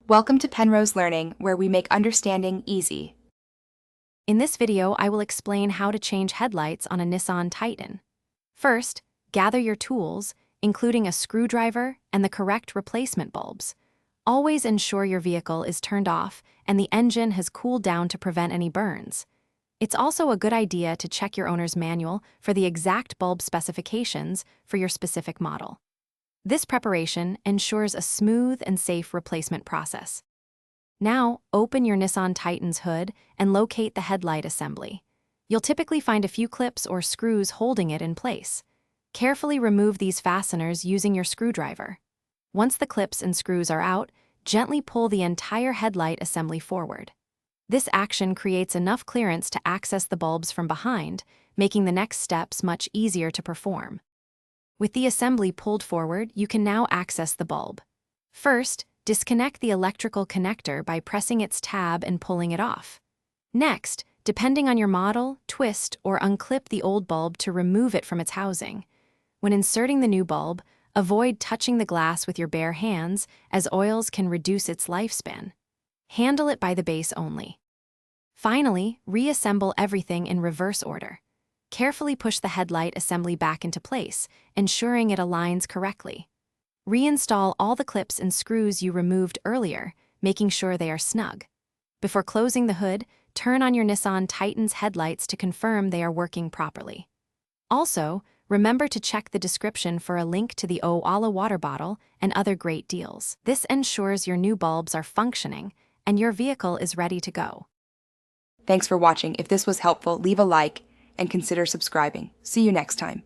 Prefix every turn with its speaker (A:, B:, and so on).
A: Welcome to Penrose Learning, where we make understanding easy.
B: In this video, I will explain how to change headlights on a Nissan Titan. First, gather your tools, including a screwdriver and the correct replacement bulbs. Always ensure your vehicle is turned off and the engine has cooled down to prevent any burns. It's also a good idea to check your owner's manual for the exact bulb specifications for your specific model. This preparation ensures a smooth and safe replacement process. Now, open your Nissan Titan's hood and locate the headlight assembly. You'll typically find a few clips or screws holding it in place. Carefully remove these fasteners using your screwdriver. Once the clips and screws are out, gently pull the entire headlight assembly forward. This action creates enough clearance to access the bulbs from behind, making the next steps much easier to perform. With the assembly pulled forward, you can now access the bulb. First, disconnect the electrical connector by pressing its tab and pulling it off. Next, depending on your model, twist or unclip the old bulb to remove it from its housing. When inserting the new bulb, avoid touching the glass with your bare hands, as oils can reduce its lifespan. Handle it by the base only. Finally, reassemble everything in reverse order. Carefully push the headlight assembly back into place, ensuring it aligns correctly. Reinstall all the clips and screws you removed earlier, making sure they are snug. Before closing the hood, turn on your Nissan Titan's headlights to confirm they are working properly. Also, remember to check the description for a link to the Owala water bottle and other great deals. This ensures your new bulbs are functioning and your vehicle is ready to go.
A: Thanks for watching. If this was helpful, leave a like and consider subscribing. See you next time.